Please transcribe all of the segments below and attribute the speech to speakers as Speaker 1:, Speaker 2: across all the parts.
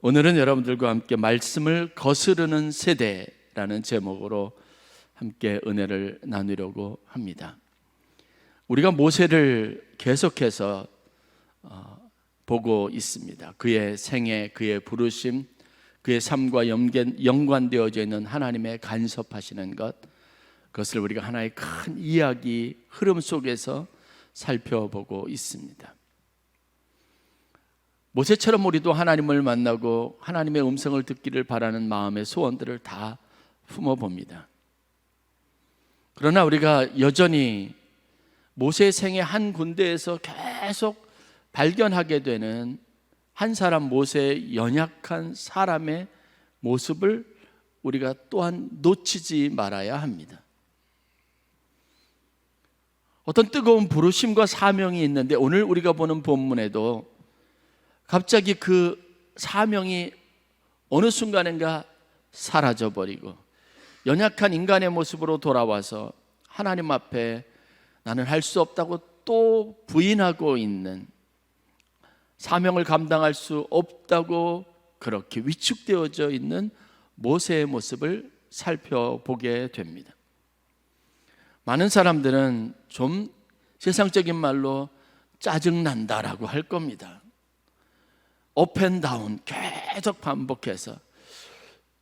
Speaker 1: 오늘은 여러분들과 함께 말씀을 거스르는 세대라는 제목으로 함께 은혜를 나누려고 합니다. 우리가 모세를 계속해서 보고 있습니다. 그의 생애, 그의 부르심, 그의 삶과 연관되어져 있는 하나님의 간섭하시는 것, 그것을 우리가 하나의 큰 이야기 흐름 속에서 살펴보고 있습니다. 모세처럼 우리도 하나님을 만나고 하나님의 음성을 듣기를 바라는 마음의 소원들을 다 품어봅니다. 그러나 우리가 여전히 모세의 생애 한 군데에서 계속 발견하게 되는 한 사람, 모세의 연약한 사람의 모습을 우리가 또한 놓치지 말아야 합니다. 어떤 뜨거운 부르심과 사명이 있는데 오늘 우리가 보는 본문에도 갑자기 그 사명이 어느 순간인가 사라져버리고 연약한 인간의 모습으로 돌아와서 하나님 앞에 나는 할 수 없다고 또 부인하고 있는, 사명을 감당할 수 없다고 그렇게 위축되어져 있는 모세의 모습을 살펴보게 됩니다. 많은 사람들은 좀 세상적인 말로 짜증난다라고 할 겁니다. 업앤다운 계속 반복해서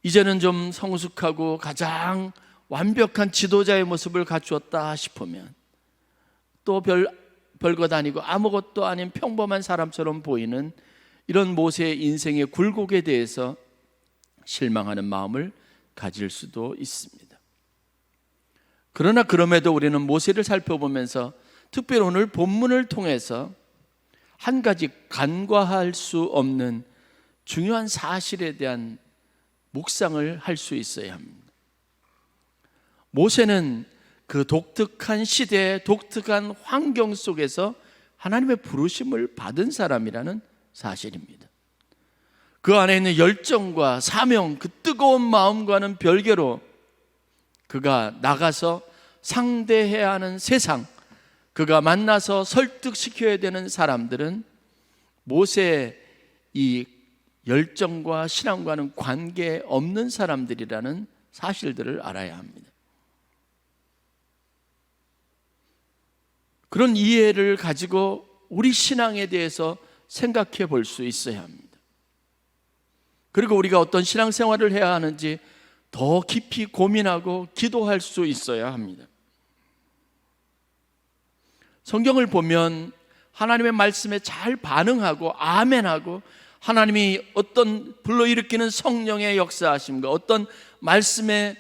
Speaker 1: 이제는 좀 성숙하고 가장 완벽한 지도자의 모습을 갖추었다 싶으면 또 별것 아니고 아무것도 아닌 평범한 사람처럼 보이는 이런 모세의 인생의 굴곡에 대해서 실망하는 마음을 가질 수도 있습니다. 그러나 그럼에도 우리는 모세를 살펴보면서 특별히 오늘 본문을 통해서 한 가지 간과할 수 없는 중요한 사실에 대한 묵상을 할 수 있어야 합니다. 모세는 그 독특한 시대의 독특한 환경 속에서 하나님의 부르심을 받은 사람이라는 사실입니다. 그 안에 있는 열정과 사명, 그 뜨거운 마음과는 별개로 그가 나가서 상대해야 하는 세상, 그가 만나서 설득시켜야 되는 사람들은 모세의 이 열정과 신앙과는 관계없는 사람들이라는 사실들을 알아야 합니다. 그런 이해를 가지고 우리 신앙에 대해서 생각해 볼 수 있어야 합니다. 그리고 우리가 어떤 신앙생활을 해야 하는지 더 깊이 고민하고 기도할 수 있어야 합니다. 성경을 보면 하나님의 말씀에 잘 반응하고 아멘하고 하나님이 어떤 불러일으키는 성령의 역사하심과 어떤 말씀의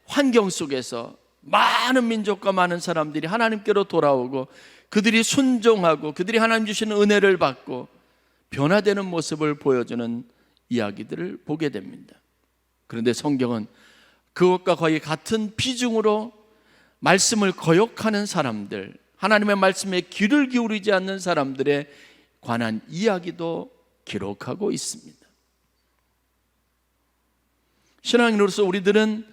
Speaker 1: 환경 속에서 많은 민족과 많은 사람들이 하나님께로 돌아오고 그들이 순종하고 그들이 하나님 주시는 은혜를 받고 변화되는 모습을 보여주는 이야기들을 보게 됩니다. 그런데 성경은 그것과 거의 같은 비중으로 말씀을 거역하는 사람들, 하나님의 말씀에 귀를 기울이지 않는 사람들에 관한 이야기도 기록하고 있습니다. 신앙인으로서 우리들은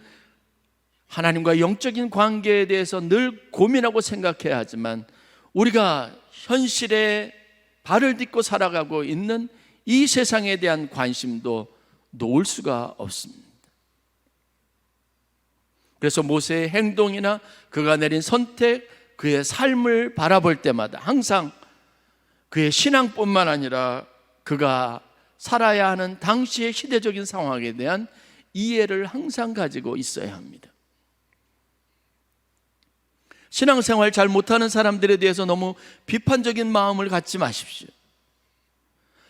Speaker 1: 하나님과 영적인 관계에 대해서 늘 고민하고 생각해야 하지만 우리가 현실에 발을 딛고 살아가고 있는 이 세상에 대한 관심도 놓을 수가 없습니다. 그래서 모세의 행동이나 그가 내린 선택, 그의 삶을 바라볼 때마다 항상 그의 신앙뿐만 아니라 그가 살아야 하는 당시의 시대적인 상황에 대한 이해를 항상 가지고 있어야 합니다. 신앙생활 잘 못하는 사람들에 대해서 너무 비판적인 마음을 갖지 마십시오.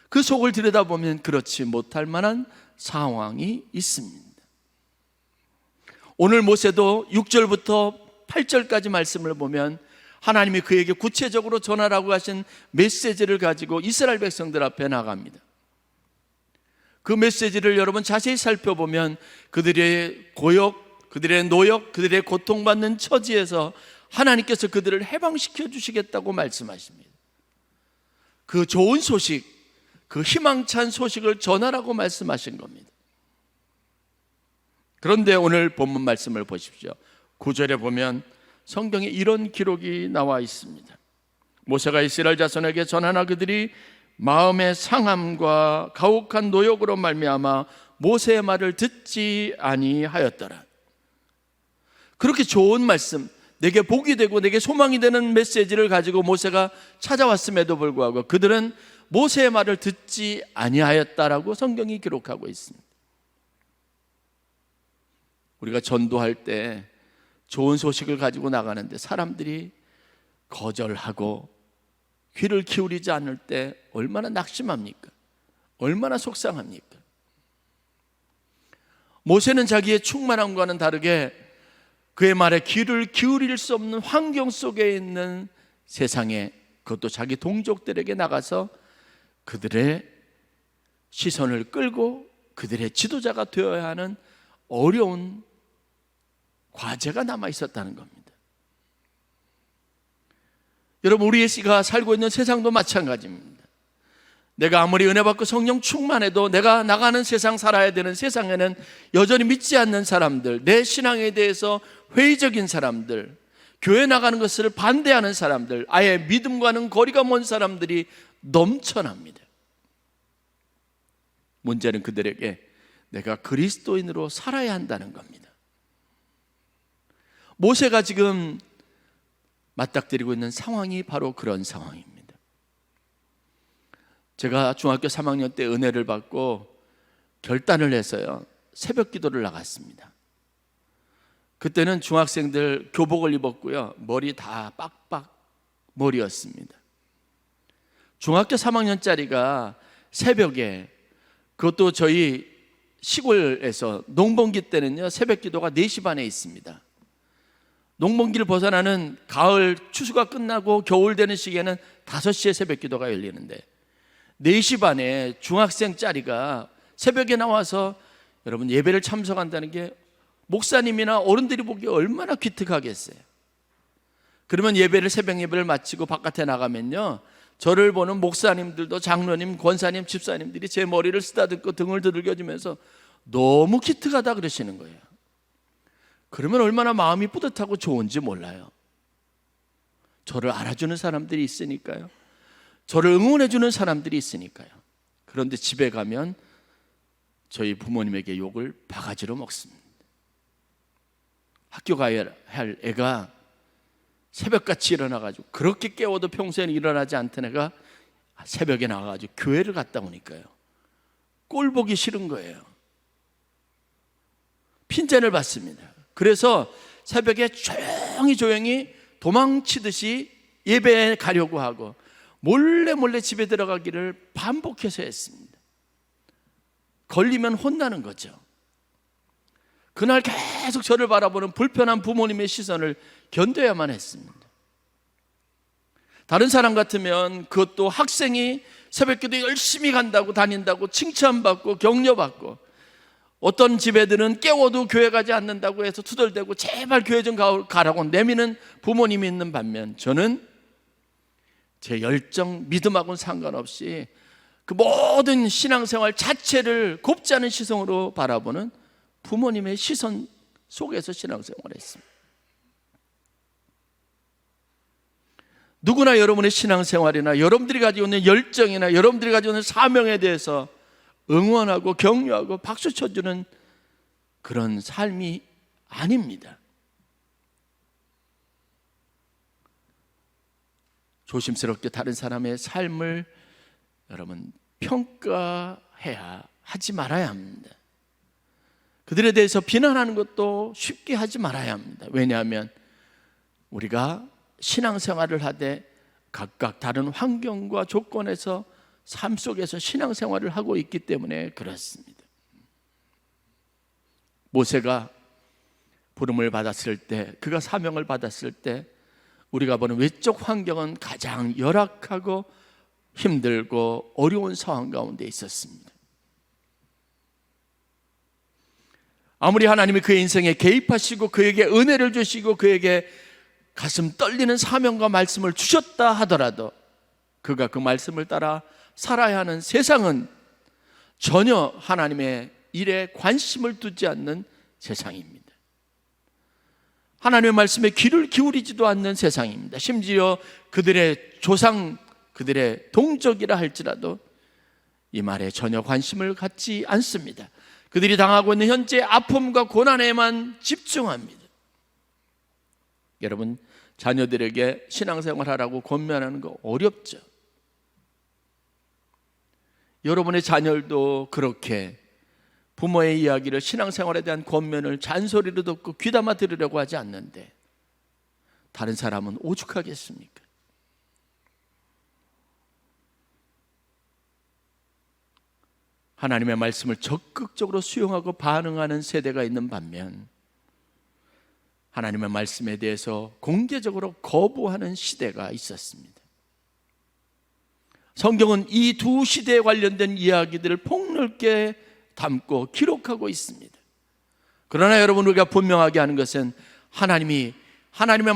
Speaker 1: 그 속을 들여다보면 그렇지 못할 만한 상황이 있습니다. 오늘 모세도 6절부터 8절까지 말씀을 보면 하나님이 그에게 구체적으로 전하라고 하신 메시지를 가지고 이스라엘 백성들 앞에 나갑니다. 그 메시지를 여러분 자세히 살펴보면 그들의 고역, 그들의 노역, 그들의 고통받는 처지에서 하나님께서 그들을 해방시켜 주시겠다고 말씀하십니다. 그 좋은 소식, 그 희망찬 소식을 전하라고 말씀하신 겁니다. 그런데 오늘 본문 말씀을 보십시오. 9절에 보면 성경에 이런 기록이 나와 있습니다. 모세가 이스라엘 자손에게 전하나 그들이 마음의 상함과 가혹한 노역으로 말미암아 모세의 말을 듣지 아니하였더라. 그렇게 좋은 말씀, 내게 복이 되고 내게 소망이 되는 메시지를 가지고 모세가 찾아왔음에도 불구하고 그들은 모세의 말을 듣지 아니하였다라고 성경이 기록하고 있습니다. 우리가 전도할 때 좋은 소식을 가지고 나가는데 사람들이 거절하고 귀를 기울이지 않을 때 얼마나 낙심합니까? 얼마나 속상합니까? 모세는 자기의 충만함과는 다르게 그의 말에 귀를 기울일 수 없는 환경 속에 있는 세상에, 그것도 자기 동족들에게 나가서 그들의 시선을 끌고 그들의 지도자가 되어야 하는 어려운 과제가 남아 있었다는 겁니다. 여러분, 우리가 살고 있는 세상도 마찬가지입니다. 내가 아무리 은혜 받고 성령 충만해도 내가 나가는 세상, 살아야 되는 세상에는 여전히 믿지 않는 사람들, 내 신앙에 대해서 회의적인 사람들, 교회 나가는 것을 반대하는 사람들, 아예 믿음과는 거리가 먼 사람들이 넘쳐납니다. 문제는 그들에게 내가 그리스도인으로 살아야 한다는 겁니다. 모세가 지금 맞닥뜨리고 있는 상황이 바로 그런 상황입니다. 제가 중학교 3학년 때 은혜를 받고 결단을 해서요, 새벽 기도를 나갔습니다. 그때는 중학생들 교복을 입었고요, 머리 다 빡빡 머리였습니다. 중학교 3학년짜리가 새벽에, 그것도 저희 시골에서 농번기 때는요, 새벽 기도가 4시 반에 있습니다. 농번기를 벗어나는 가을 추수가 끝나고 겨울 되는 시기에는 5시에 새벽 기도가 열리는데 4시 반에 중학생짜리가 새벽에 나와서 여러분 예배를 참석한다는 게 목사님이나 어른들이 보기에 얼마나 기특하겠어요. 그러면 새벽 예배를 마치고 바깥에 나가면요, 저를 보는 목사님들도, 장로님, 권사님, 집사님들이 제 머리를 쓰다듬고 등을 두들겨주면서 너무 기특하다 그러시는 거예요. 그러면 얼마나 마음이 뿌듯하고 좋은지 몰라요. 저를 알아주는 사람들이 있으니까요. 저를 응원해주는 사람들이 있으니까요. 그런데 집에 가면 저희 부모님에게 욕을 바가지로 먹습니다. 학교 가야 할 애가 새벽같이 일어나가지고, 그렇게 깨워도 평소에는 일어나지 않던 애가 새벽에 나가가지고 교회를 갔다 오니까요, 꼴 보기 싫은 거예요. 핀잔을 받습니다. 그래서 새벽에 조용히 도망치듯이 예배에 가려고 하고 몰래 집에 들어가기를 반복해서 했습니다. 걸리면 혼나는 거죠. 그날 계속 저를 바라보는 불편한 부모님의 시선을 견뎌야만 했습니다. 다른 사람 같으면, 그것도 학생이 새벽기도 열심히 간다고, 다닌다고 칭찬받고 격려받고, 어떤 집애들은 깨워도 교회 가지 않는다고 해서 투덜대고 제발 교회 좀 가라고 내미는 부모님이 있는 반면, 저는 제 열정, 믿음하고는 상관없이 그 모든 신앙생활 자체를 곱지 않은 시선으로 바라보는 부모님의 시선 속에서 신앙생활을 했습니다. 누구나 여러분의 신앙생활이나 여러분들이 가지고 있는 열정이나 여러분들이 가지고 있는 사명에 대해서 응원하고 격려하고 박수 쳐주는 그런 삶이 아닙니다. 조심스럽게 다른 사람의 삶을 여러분 평가해야 하지 말아야 합니다. 그들에 대해서 비난하는 것도 쉽게 하지 말아야 합니다. 왜냐하면 우리가 신앙생활을 하되 각각 다른 환경과 조건에서 삶 속에서 신앙생활을 하고 있기 때문에 그렇습니다. 모세가 부름을 받았을 때, 그가 사명을 받았을 때 우리가 보는 외적 환경은 가장 열악하고 힘들고 어려운 상황 가운데 있었습니다. 아무리 하나님이 그의 인생에 개입하시고 그에게 은혜를 주시고 그에게 가슴 떨리는 사명과 말씀을 주셨다 하더라도 그가 그 말씀을 따라 살아야 하는 세상은 전혀 하나님의 일에 관심을 두지 않는 세상입니다. 하나님의 말씀에 귀를 기울이지도 않는 세상입니다. 심지어 그들의 조상 그들의 동족이라 할지라도 이 말에 전혀 관심을 갖지 않습니다. 그들이 당하고 있는 현재 아픔과 고난에만 집중합니다. 여러분, 자녀들에게 신앙생활하라고 권면하는 거 어렵죠? 여러분의 자녀들도 그렇게 부모의 이야기를, 신앙생활에 대한 권면을 잔소리로 듣고 귀담아 들으려고 하지 않는데 다른 사람은 오죽하겠습니까? 하나님의 말씀을 적극적으로 수용하고 반응하는 세대가 있는 반면 하나님의 말씀에 대해서 공개적으로 거부하는 시대가 있었습니다. 성경은 이 두 시대에 관련된 이야기들을 폭넓게 담고 기록하고 있습니다. 그러나 여러분, 우리가 분명하게 하는 것은 하나님의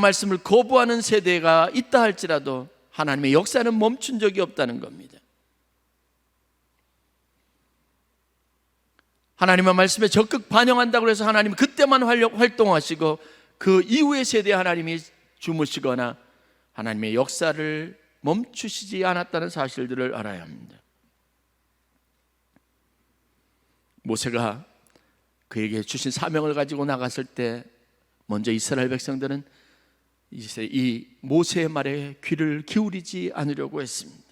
Speaker 1: 말씀을 거부하는 세대가 있다 할지라도 하나님의 역사는 멈춘 적이 없다는 겁니다. 하나님의 말씀에 적극 반영한다고 해서 하나님은 그때만 활동하시고 그 이후의 세대에 하나님이 주무시거나 하나님의 역사를 멈추시지 않았다는 사실들을 알아야 합니다. 모세가 그에게 주신 사명을 가지고 나갔을 때 먼저 이스라엘 백성들은 이 모세의 말에 귀를 기울이지 않으려고 했습니다.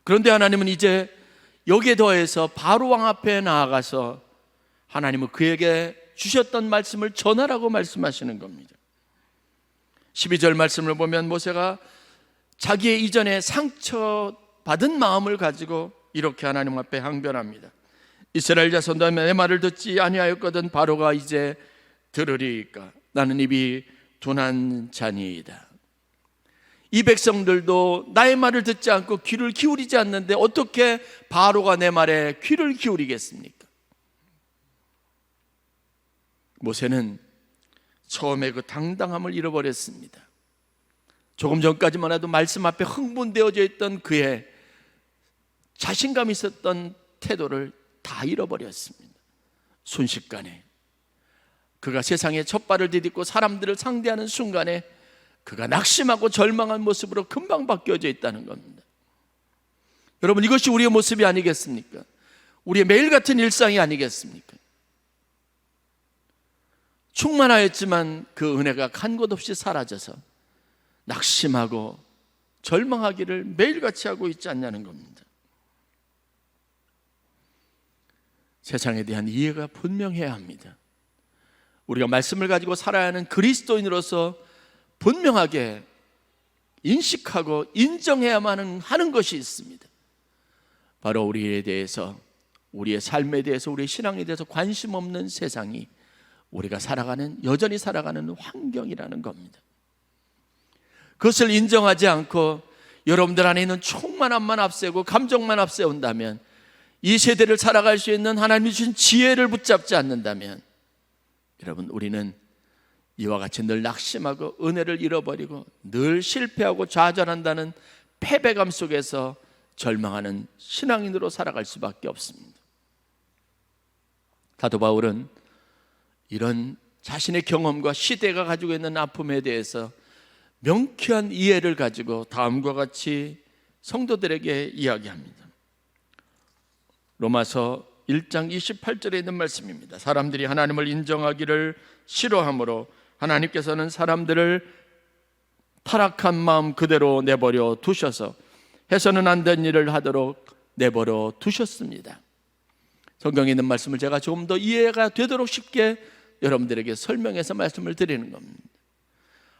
Speaker 1: 그런데 하나님은 이제 여기에 더해서 바로 왕 앞에 나아가서 하나님은 그에게 주셨던 말씀을 전하라고 말씀하시는 겁니다. 12절 말씀을 보면 모세가 자기의 이전에 상처받은 마음을 가지고 이렇게 하나님 앞에 항변합니다. 이스라엘 자손도 내 말을 듣지 아니하였거든 바로가 이제 들으리이까. 나는 입이 둔한 자니이다. 이 백성들도 나의 말을 듣지 않고 귀를 기울이지 않는데 어떻게 바로가 내 말에 귀를 기울이겠습니까? 모세는 처음에 그 당당함을 잃어버렸습니다. 조금 전까지만 해도 말씀 앞에 흥분되어져 있던 그의 자신감 있었던 태도를 다 잃어버렸습니다. 순식간에 그가 세상에 첫발을 디딛고 사람들을 상대하는 순간에 그가 낙심하고 절망한 모습으로 금방 바뀌어져 있다는 겁니다. 여러분, 이것이 우리의 모습이 아니겠습니까? 우리의 매일 같은 일상이 아니겠습니까? 충만하였지만 그 은혜가 간 곳 없이 사라져서 낙심하고 절망하기를 매일같이 하고 있지 않냐는 겁니다. 세상에 대한 이해가 분명해야 합니다. 우리가 말씀을 가지고 살아야 하는 그리스도인으로서 분명하게 인식하고 인정해야만 하는 것이 있습니다. 바로 우리에 대해서, 우리의 삶에 대해서, 우리의 신앙에 대해서 관심 없는 세상이 우리가 여전히 살아가는 환경이라는 겁니다. 그것을 인정하지 않고 여러분들 안에 있는 충만함만 앞세우고 감정만 앞세운다면, 이 세대를 살아갈 수 있는 하나님이 주신 지혜를 붙잡지 않는다면, 여러분, 우리는 이와 같이 늘 낙심하고 은혜를 잃어버리고 늘 실패하고 좌절한다는 패배감 속에서 절망하는 신앙인으로 살아갈 수밖에 없습니다. 사도 바울은 이런 자신의 경험과 시대가 가지고 있는 아픔에 대해서 명쾌한 이해를 가지고 다음과 같이 성도들에게 이야기합니다. 로마서 1장 28절에 있는 말씀입니다. 사람들이 하나님을 인정하기를 싫어하므로 하나님께서는 사람들을 타락한 마음 그대로 내버려 두셔서 해서는 안 된 일을 하도록 내버려 두셨습니다. 성경에 있는 말씀을 제가 조금 더 이해가 되도록 쉽게 여러분들에게 설명해서 말씀을 드리는 겁니다.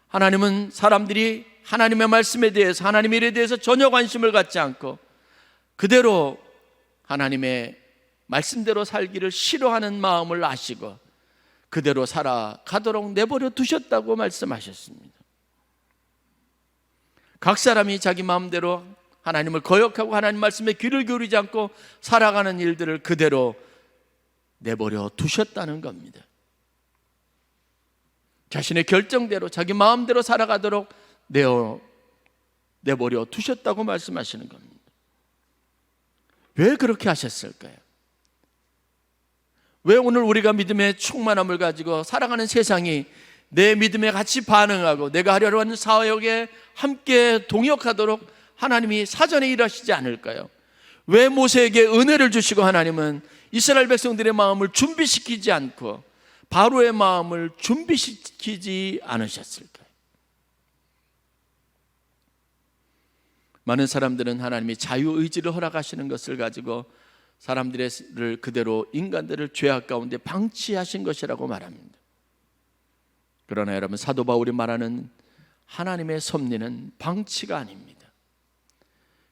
Speaker 1: 하나님은 사람들이 하나님의 말씀에 대해서, 하나님의 일에 대해서 전혀 관심을 갖지 않고 그대로 하나님의 말씀대로 살기를 싫어하는 마음을 아시고 그대로 살아가도록 내버려 두셨다고 말씀하셨습니다. 각 사람이 자기 마음대로 하나님을 거역하고 하나님 말씀에 귀를 기울이지 않고 살아가는 일들을 그대로 내버려 두셨다는 겁니다. 자신의 결정대로 자기 마음대로 살아가도록 내버려 두셨다고 말씀하시는 겁니다. 왜 그렇게 하셨을까요? 왜 오늘 우리가 믿음의 충만함을 가지고 살아가는 세상이 내 믿음에 같이 반응하고 내가 하려고 하는 사역에 함께 동역하도록 하나님이 사전에 일하시지 않을까요? 왜 모세에게 은혜를 주시고 하나님은 이스라엘 백성들의 마음을 준비시키지 않고 바로의 마음을 준비시키지 않으셨을까요? 많은 사람들은 하나님이 자유의지를 허락하시는 것을 가지고 사람들을 그대로 인간들을 죄악 가운데 방치하신 것이라고 말합니다. 그러나 여러분, 사도 바울이 말하는 하나님의 섭리는 방치가 아닙니다.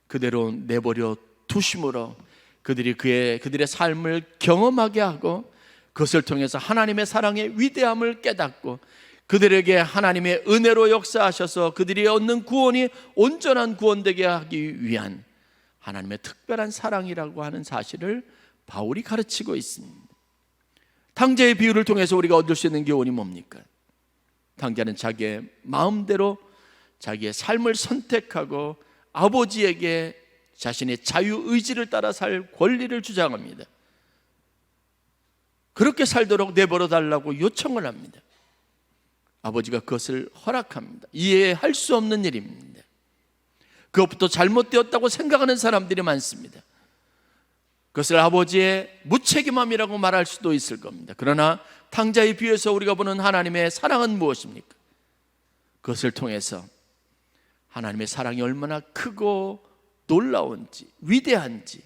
Speaker 1: 그대로 내버려 두심으로 그들의 삶을 경험하게 하고 그것을 통해서 하나님의 사랑의 위대함을 깨닫고 그들에게 하나님의 은혜로 역사하셔서 그들이 얻는 구원이 온전한 구원되게 하기 위한 하나님의 특별한 사랑이라고 하는 사실을 바울이 가르치고 있습니다. 탕자의 비유를 통해서 우리가 얻을 수 있는 교훈이 뭡니까? 탕자는 자기의 마음대로 자기의 삶을 선택하고 아버지에게 자신의 자유의지를 따라 살 권리를 주장합니다. 그렇게 살도록 내버려 달라고 요청을 합니다. 아버지가 그것을 허락합니다. 이해할 수 없는 일입니다. 그것부터 잘못되었다고 생각하는 사람들이 많습니다. 그것을 아버지의 무책임함이라고 말할 수도 있을 겁니다. 그러나 탕자의 비유에서 우리가 보는 하나님의 사랑은 무엇입니까? 그것을 통해서 하나님의 사랑이 얼마나 크고 놀라운지 위대한지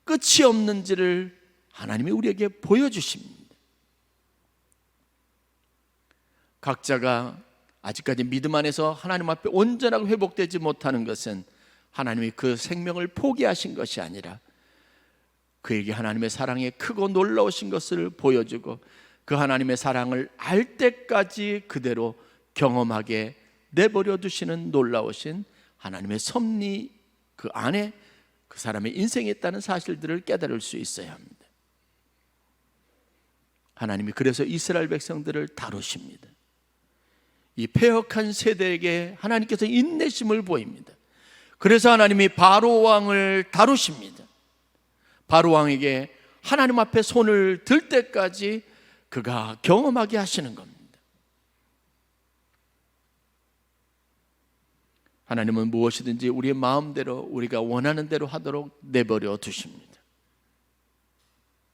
Speaker 1: 끝이 없는지를 하나님이 우리에게 보여주십니다. 각자가 아직까지 믿음 안에서 하나님 앞에 온전하게 회복되지 못하는 것은 하나님이 그 생명을 포기하신 것이 아니라 그에게 하나님의 사랑의 크고 놀라우신 것을 보여주고 그 하나님의 사랑을 알 때까지 그대로 경험하게 내버려 두시는 놀라우신 하나님의 섭리 그 안에 그 사람의 인생에 있다는 사실들을 깨달을 수 있어야 합니다. 하나님이 그래서 이스라엘 백성들을 다루십니다. 이 패역한 세대에게 하나님께서 인내심을 보입니다. 그래서 하나님이 바로 왕을 다루십니다. 바로 왕에게 하나님 앞에 손을 들 때까지 그가 경험하게 하시는 겁니다. 하나님은 무엇이든지 우리의 마음대로 우리가 원하는 대로 하도록 내버려 두십니다.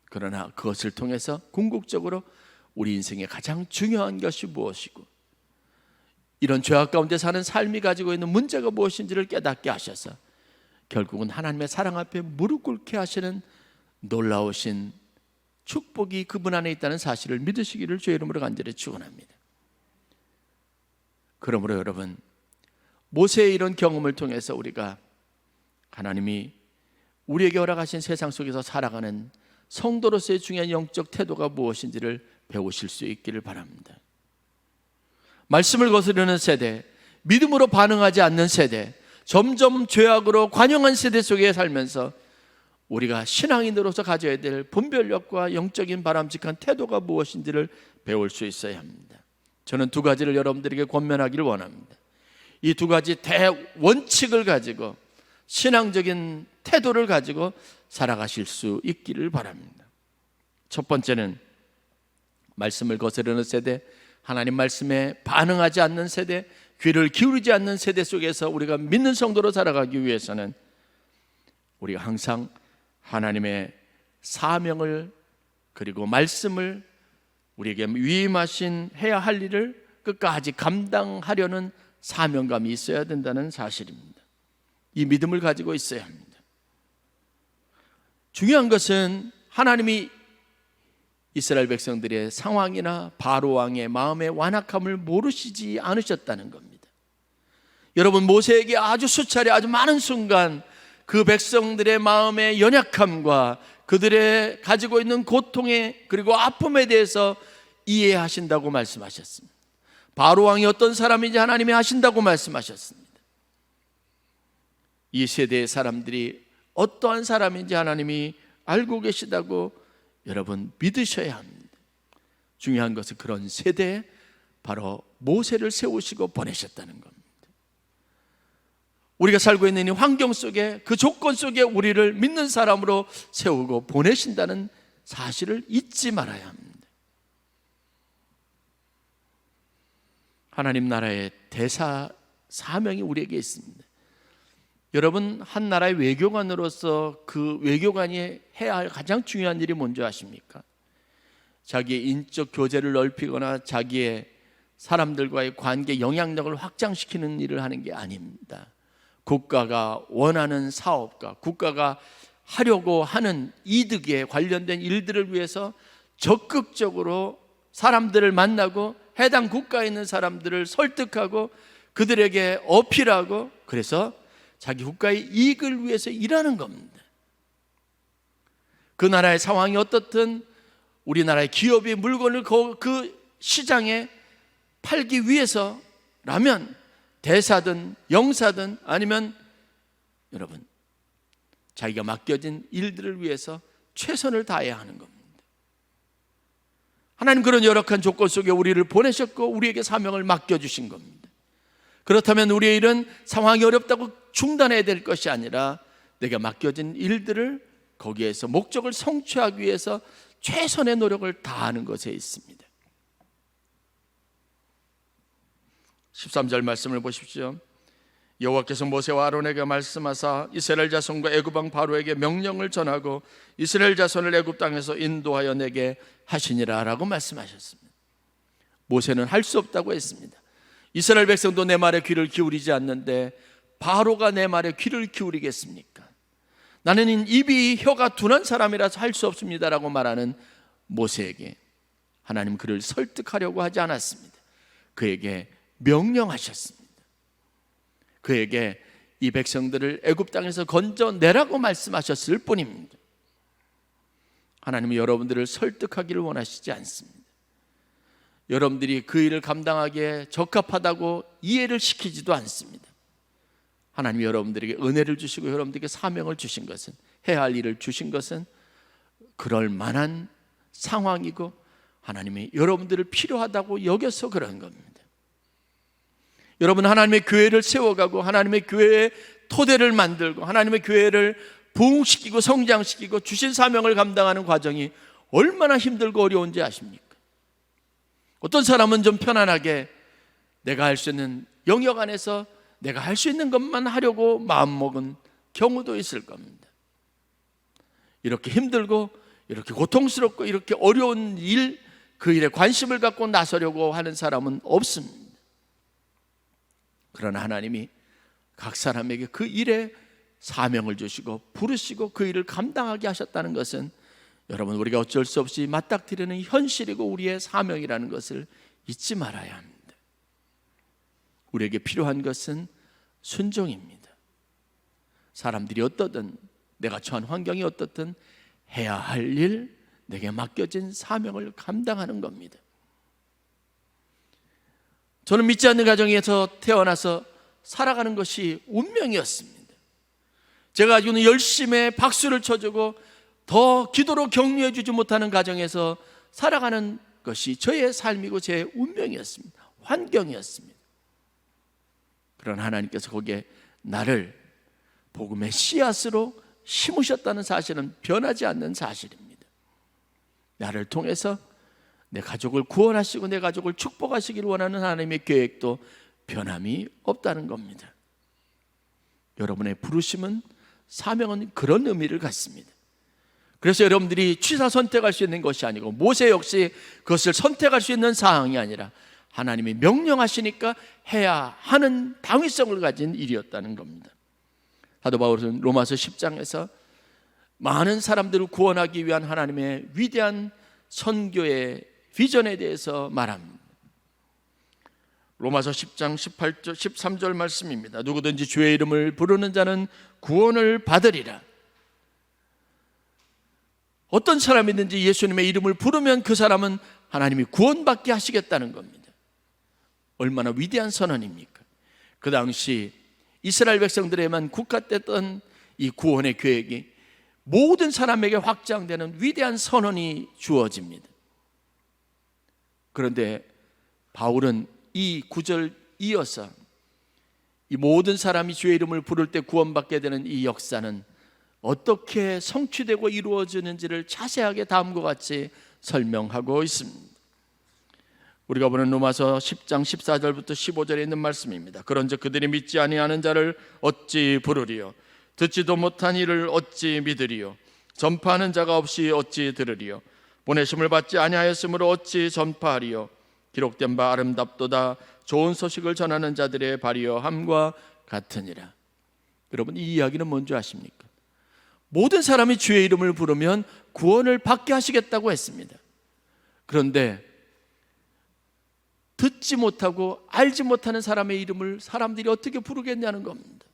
Speaker 1: 그러나 그것을 통해서 궁극적으로 우리 인생의 가장 중요한 것이 무엇이고 이런 죄악 가운데 사는 삶이 가지고 있는 문제가 무엇인지를 깨닫게 하셔서 결국은 하나님의 사랑 앞에 무릎 꿇게 하시는 놀라우신 축복이 그분 안에 있다는 사실을 믿으시기를 주의 이름으로 간절히 축원합니다. 그러므로 여러분, 모세의 이런 경험을 통해서 우리가 하나님이 우리에게 허락하신 세상 속에서 살아가는 성도로서의 중요한 영적 태도가 무엇인지를 배우실 수 있기를 바랍니다. 말씀을 거스르는 세대, 믿음으로 반응하지 않는 세대, 점점 죄악으로 관영한 세대 속에 살면서 우리가 신앙인으로서 가져야 될 분별력과 영적인 바람직한 태도가 무엇인지를 배울 수 있어야 합니다. 저는 두 가지를 여러분들에게 권면하기를 원합니다. 이 두 가지 대원칙을 가지고 신앙적인 태도를 가지고 살아가실 수 있기를 바랍니다. 첫 번째는 말씀을 거스르는 세대, 하나님 말씀에 반응하지 않는 세대, 귀를 기울이지 않는 세대 속에서 우리가 믿는 성도로 살아가기 위해서는 우리가 항상 하나님의 사명을 그리고 말씀을 우리에게 위임하신 해야 할 일을 끝까지 감당하려는 사명감이 있어야 된다는 사실입니다. 이 믿음을 가지고 있어야 합니다. 중요한 것은 하나님이 이스라엘 백성들의 상황이나 바로 왕의 마음의 완악함을 모르시지 않으셨다는 겁니다. 여러분, 모세에게 아주 수차례 아주 많은 순간 그 백성들의 마음의 연약함과 그들의 가지고 있는 고통에 그리고 아픔에 대해서 이해하신다고 말씀하셨습니다. 바로 왕이 어떤 사람인지 하나님이 아신다고 말씀하셨습니다. 이 세대의 사람들이 어떠한 사람인지 하나님이 알고 계시다고 여러분 믿으셔야 합니다. 중요한 것은 그런 세대에 바로 모세를 세우시고 보내셨다는 겁니다. 우리가 살고 있는 이 환경 속에 그 조건 속에 우리를 믿는 사람으로 세우고 보내신다는 사실을 잊지 말아야 합니다. 하나님 나라의 대사 사명이 우리에게 있습니다. 여러분, 한 나라의 외교관으로서 그 외교관이 해야 할 가장 중요한 일이 뭔지 아십니까? 자기의 인적 교제를 넓히거나 자기의 사람들과의 관계 영향력을 확장시키는 일을 하는 게 아닙니다. 국가가 원하는 사업과 국가가 하려고 하는 이득에 관련된 일들을 위해서 적극적으로 사람들을 만나고 해당 국가에 있는 사람들을 설득하고 그들에게 어필하고, 그래서 자기 국가의 이익을 위해서 일하는 겁니다. 그 나라의 상황이 어떻든 우리나라의 기업이 물건을 그 시장에 팔기 위해서라면 대사든 영사든 아니면 여러분 자기가 맡겨진 일들을 위해서 최선을 다해야 하는 겁니다. 하나님 그런 열악한 조건 속에 우리를 보내셨고 우리에게 사명을 맡겨주신 겁니다. 그렇다면 우리의 일은 상황이 어렵다고 중단해야 될 것이 아니라 내가 맡겨진 일들을 거기에서 목적을 성취하기 위해서 최선의 노력을 다하는 것에 있습니다. 13절 말씀을 보십시오. 여호와께서 모세와 아론에게 말씀하사 이스라엘 자손과 애굽 왕 바로에게 명령을 전하고 이스라엘 자손을 애굽 땅에서 인도하여 내게 하시니라 라고 말씀하셨습니다. 모세는 할 수 없다고 했습니다. 이스라엘 백성도 내 말에 귀를 기울이지 않는데 바로가 내 말에 귀를 기울이겠습니까? 나는 입이 혀가 둔한 사람이라서 할 수 없습니다 라고 말하는 모세에게 하나님 그를 설득하려고 하지 않았습니다. 그에게 명령하셨습니다. 그에게 이 백성들을 애굽 땅에서 건져내라고 말씀하셨을 뿐입니다. 하나님은 여러분들을 설득하기를 원하시지 않습니다. 여러분들이 그 일을 감당하기에 적합하다고 이해를 시키지도 않습니다. 하나님이 여러분들에게 은혜를 주시고 여러분들에게 사명을 주신 것은, 해야 할 일을 주신 것은 그럴 만한 상황이고 하나님이 여러분들을 필요하다고 여겨서 그런 겁니다. 여러분, 하나님의 교회를 세워가고 하나님의 교회의 토대를 만들고 하나님의 교회를 부흥시키고 성장시키고 주신 사명을 감당하는 과정이 얼마나 힘들고 어려운지 아십니까? 어떤 사람은 좀 편안하게 내가 할 수 있는 영역 안에서 내가 할 수 있는 것만 하려고 마음먹은 경우도 있을 겁니다. 이렇게 힘들고 이렇게 고통스럽고 이렇게 어려운 일, 그 일에 관심을 갖고 나서려고 하는 사람은 없습니다. 그러나 하나님이 각 사람에게 그 일에 사명을 주시고 부르시고 그 일을 감당하게 하셨다는 것은 여러분, 우리가 어쩔 수 없이 맞닥뜨리는 현실이고 우리의 사명이라는 것을 잊지 말아야 합니다. 우리에게 필요한 것은 순종입니다. 사람들이 어떻든 내가 처한 환경이 어떻든 해야 할 일, 내게 맡겨진 사명을 감당하는 겁니다. 저는 믿지 않는 가정에서 태어나서 살아가는 것이 운명이었습니다. 제가 아주는 열심히 박수를 쳐주고 더 기도로 격려해 주지 못하는 가정에서 살아가는 것이 저의 삶이고 제 운명이었습니다. 환경이었습니다. 그러나 하나님께서 거기에 나를 복음의 씨앗으로 심으셨다는 사실은 변하지 않는 사실입니다. 나를 통해서 내 가족을 구원하시고 내 가족을 축복하시기를 원하는 하나님의 계획도 변함이 없다는 겁니다. 여러분의 부르심은, 사명은 그런 의미를 갖습니다. 그래서 여러분들이 취사 선택할 수 있는 것이 아니고 모세 역시 그것을 선택할 수 있는 사항이 아니라 하나님이 명령하시니까 해야 하는 당위성을 가진 일이었다는 겁니다. 사도 바울은 로마서 10장에서 많은 사람들을 구원하기 위한 하나님의 위대한 선교의 비전에 대해서 말합니다. 로마서 10장 18절 13절 말씀입니다. 누구든지 주의 이름을 부르는 자는 구원을 받으리라. 어떤 사람이든지 예수님의 이름을 부르면 그 사람은 하나님이 구원받게 하시겠다는 겁니다. 얼마나 위대한 선언입니까? 그 당시 이스라엘 백성들에만 국한됐던 이 구원의 계획이 모든 사람에게 확장되는 위대한 선언이 주어집니다. 그런데 바울은 이 구절 이어서 이 모든 사람이 주의 이름을 부를 때 구원받게 되는 이 역사는 어떻게 성취되고 이루어지는지를 자세하게 다음과 같이 설명하고 있습니다. 우리가 보는 로마서 10장 14절부터 15절에 있는 말씀입니다. 그런즉 그들이 믿지 아니하는 자를 어찌 부르리요? 듣지도 못한 이를 어찌 믿으리요? 전파하는 자가 없이 어찌 들으리요? 보내심을 받지 아니하였으므로 어찌 전파하리요? 기록된 바 아름답도다 좋은 소식을 전하는 자들의 발이여 함과 같으니라. 여러분, 이 이야기는 뭔지 아십니까? 모든 사람이 주의 이름을 부르면 구원을 받게 하시겠다고 했습니다. 그런데 듣지 못하고 알지 못하는 사람의 이름을 사람들이 어떻게 부르겠냐는 겁니다.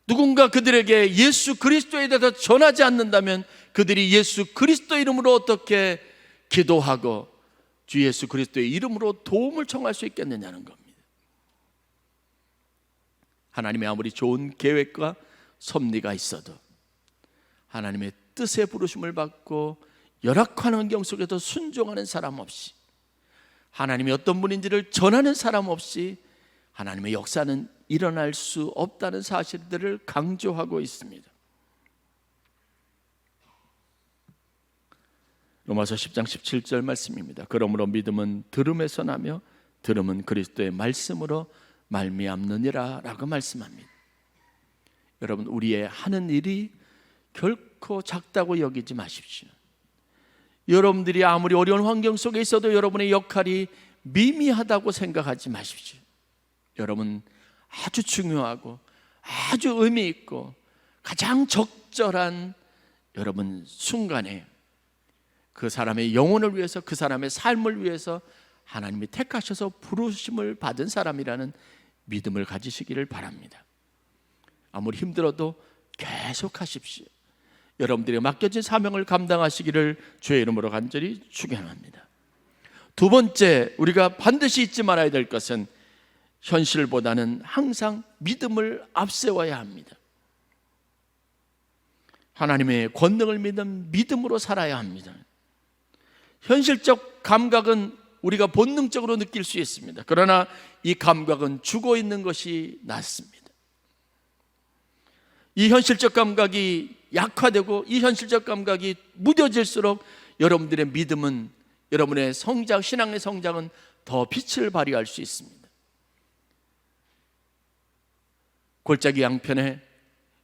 Speaker 1: 누군가 그들에게 예수 그리스도에 대해서 전하지 않는다면 그들이 예수 그리스도 이름으로 어떻게 기도하고 주 예수 그리스도의 이름으로 도움을 청할 수 있겠느냐는 겁니다. 하나님의 아무리 좋은 계획과 섭리가 있어도 하나님의 뜻에 부르심을 받고 열악한 환경 속에서 순종하는 사람 없이, 하나님이 어떤 분인지를 전하는 사람 없이 하나님의 역사는 일어날 수 없다는 사실들을 강조하고 있습니다. 로마서 10장 17절 말씀입니다. 그러므로 믿음은 들음에서 나며 들음은 그리스도의 말씀으로 말미암느니라 라고 말씀합니다. 여러분, 우리의 하는 일이 결코 작다고 여기지 마십시오. 여러분들이 아무리 어려운 환경 속에 있어도 여러분의 역할이 미미하다고 생각하지 마십시오. 여러분, 아주 중요하고 아주 의미 있고 가장 적절한 여러분 순간에 그 사람의 영혼을 위해서, 그 사람의 삶을 위해서 하나님이 택하셔서 부르심을 받은 사람이라는 믿음을 가지시기를 바랍니다. 아무리 힘들어도 계속하십시오. 여러분들이 맡겨진 사명을 감당하시기를 주의 이름으로 간절히 축원합니다. 두 번째, 우리가 반드시 잊지 말아야 될 것은 현실보다는 항상 믿음을 앞세워야 합니다. 하나님의 권능을 믿는 믿음으로 살아야 합니다. 현실적 감각은 우리가 본능적으로 느낄 수 있습니다. 그러나 이 감각은 죽어 있는 것이 낫습니다. 이 현실적 감각이 약화되고 이 현실적 감각이 무뎌질수록 여러분들의 믿음은, 여러분의 성장, 신앙의 성장은 더 빛을 발휘할 수 있습니다. 골짜기 양편에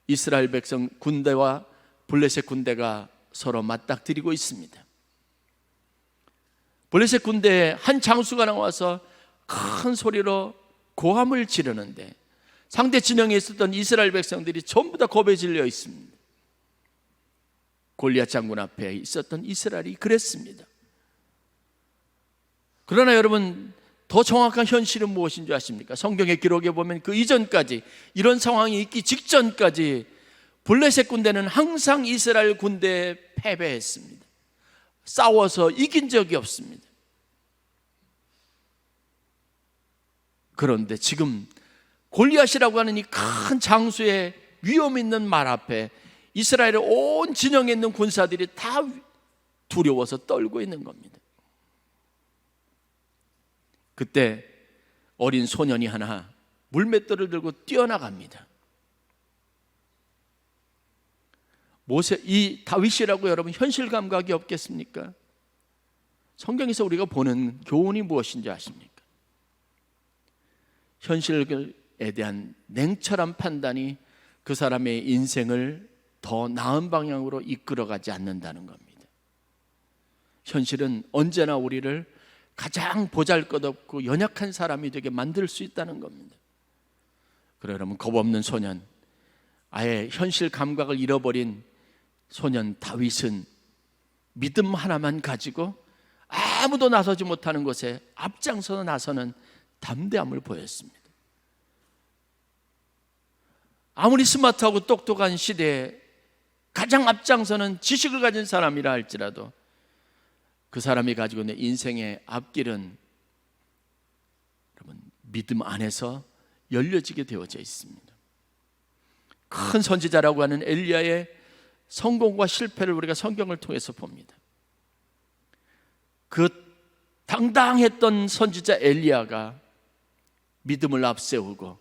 Speaker 1: 이스라엘 백성 군대와 블레셋 군대가 서로 맞닥뜨리고 있습니다. 블레셋 군대에 한 장수가 나와서 큰 소리로 고함을 지르는데 상대 진영에 있었던 이스라엘 백성들이 전부 다 겁에 질려 있습니다. 골리앗 장군 앞에 있었던 이스라엘이 그랬습니다. 그러나 여러분, 더 정확한 현실은 무엇인 줄 아십니까? 성경의 기록에 보면 그 이전까지, 이런 상황이 있기 직전까지 블레셋 군대는 항상 이스라엘 군대에 패배했습니다. 싸워서 이긴 적이 없습니다. 그런데 지금 골리앗이라고 하는 이 큰 장수의 위험 있는 말 앞에 이스라엘의 온 진영에 있는 군사들이 다 두려워서 떨고 있는 겁니다. 그때 어린 소년이 하나 물맷돌을 들고 뛰어나갑니다. 이 다윗이라고 여러분 현실 감각이 없겠습니까? 성경에서 우리가 보는 교훈이 무엇인지 아십니까? 현실에 대한 냉철한 판단이 그 사람의 인생을 더 나은 방향으로 이끌어가지 않는다는 겁니다. 현실은 언제나 우리를 가장 보잘것없고 연약한 사람이 되게 만들 수 있다는 겁니다. 그래, 여러분, 겁없는 소년, 아예 현실 감각을 잃어버린 소년 다윗은 믿음 하나만 가지고 아무도 나서지 못하는 곳에 앞장서 나서는 담대함을 보였습니다. 아무리 스마트하고 똑똑한 시대에 가장 앞장서는 지식을 가진 사람이라 할지라도 그 사람이 가지고 있는 인생의 앞길은 여러분 믿음 안에서 열려지게 되어져 있습니다. 큰 선지자라고 하는 엘리야의 성공과 실패를 우리가 성경을 통해서 봅니다. 그 당당했던 선지자 엘리야가 믿음을 앞세우고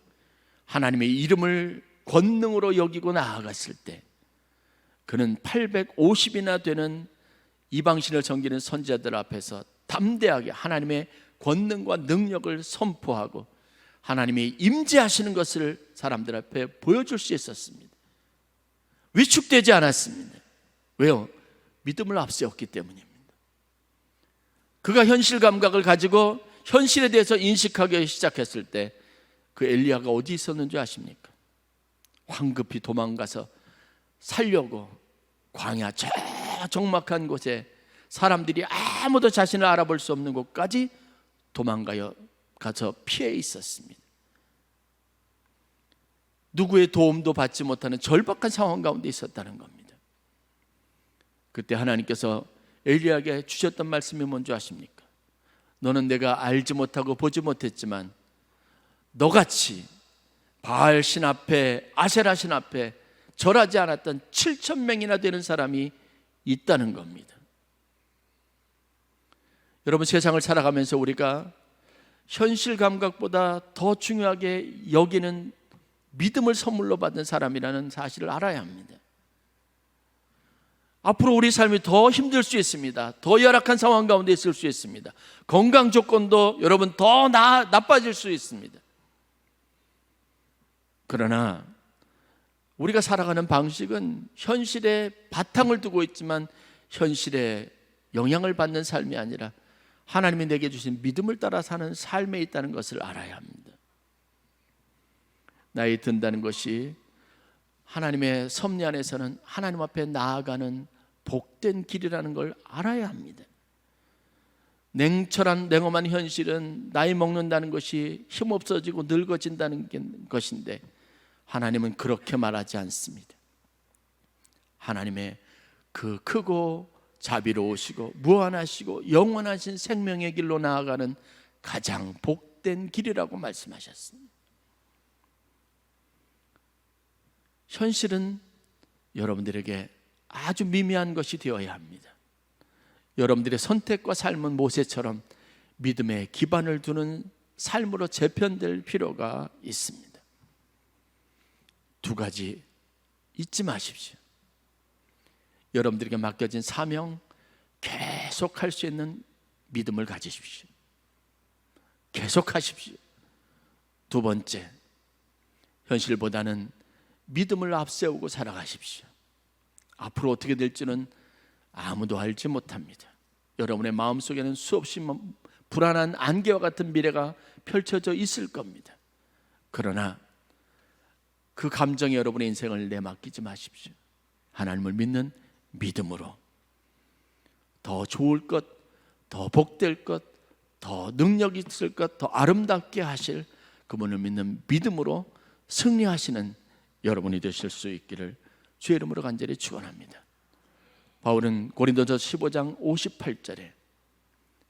Speaker 1: 하나님의 이름을 권능으로 여기고 나아갔을 때 그는 850이나 되는 이방신을 섬기는 선지자들 앞에서 담대하게 하나님의 권능과 능력을 선포하고 하나님이 임재하시는 것을 사람들 앞에 보여줄 수 있었습니다. 위축되지 않았습니다. 왜요? 믿음을 앞세웠기 때문입니다. 그가 현실 감각을 가지고 현실에 대해서 인식하기 시작했을 때 그 엘리야가 어디 있었는 줄 아십니까? 황급히 도망가서 살려고 광야 저 적막한 곳에 사람들이 아무도 자신을 알아볼 수 없는 곳까지 도망가서 피해 있었습니다. 누구의 도움도 받지 못하는 절박한 상황 가운데 있었다는 겁니다. 그때 하나님께서 엘리야에게 주셨던 말씀이 뭔지 아십니까? 너는 내가 알지 못하고 보지 못했지만 너같이 바알 신 앞에 아세라 신 앞에 절하지 않았던 7,000명이나 되는 사람이 있다는 겁니다. 여러분, 세상을 살아가면서 우리가 현실 감각보다 더 중요하게 여기는 믿음을 선물로 받은 사람이라는 사실을 알아야 합니다. 앞으로 우리 삶이 더 힘들 수 있습니다. 더 열악한 상황 가운데 있을 수 있습니다. 건강 조건도 여러분 더 나빠질 수 있습니다. 그러나 우리가 살아가는 방식은 현실에 바탕을 두고 있지만 현실에 영향을 받는 삶이 아니라 하나님이 내게 주신 믿음을 따라 사는 삶에 있다는 것을 알아야 합니다. 나이 든다는 것이 하나님의 섭리 안에서는 하나님 앞에 나아가는 복된 길이라는 걸 알아야 합니다. 냉철한 냉엄한 현실은 나이 먹는다는 것이 힘없어지고 늙어진다는 것인데 하나님은 그렇게 말하지 않습니다. 하나님의 그 크고 자비로우시고 무한하시고 영원하신 생명의 길로 나아가는 가장 복된 길이라고 말씀하셨습니다. 현실은 여러분들에게 아주 미미한 것이 되어야 합니다. 여러분들의 선택과 삶은 모세처럼 믿음에 기반을 두는 삶으로 재편될 필요가 있습니다. 두 가지 잊지 마십시오. 여러분들에게 맡겨진 사명, 계속할 수 있는 믿음을 가지십시오. 계속하십시오. 두 번째, 현실보다는 믿음을 앞세우고 살아가십시오. 앞으로 어떻게 될지는 아무도 알지 못합니다. 여러분의 마음속에는 수없이 불안한 안개와 같은 미래가 펼쳐져 있을 겁니다. 그러나 그 감정에 여러분의 인생을 내맡기지 마십시오. 하나님을 믿는 믿음으로 더 좋을 것, 더 복될 것, 더 능력 있을 것, 더 아름답게 하실 그분을 믿는 믿음으로 승리하시는 여러분이 되실 수 있기를 주의 이름으로 간절히 축원합니다. 바울은 고린도서 15장 58절에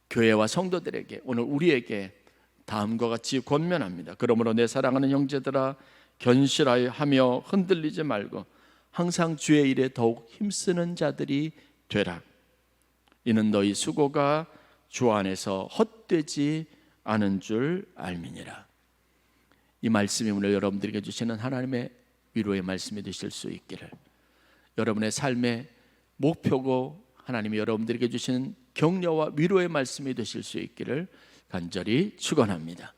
Speaker 1: 교회와 성도들에게, 오늘 우리에게 다음과 같이 권면합니다. 그러므로 내 사랑하는 형제들아, 견실하여 하며 흔들리지 말고 항상 주의 일에 더욱 힘쓰는 자들이 되라. 이는 너희 수고가 주 안에서 헛되지 않은 줄 알미니라. 이 말씀이 오늘 여러분들에게 주시는 하나님의 위로의 말씀이 되실 수 있기를, 여러분의 삶의 목표고 하나님이 여러분들에게 주시는 격려와 위로의 말씀이 되실 수 있기를 간절히 축원합니다.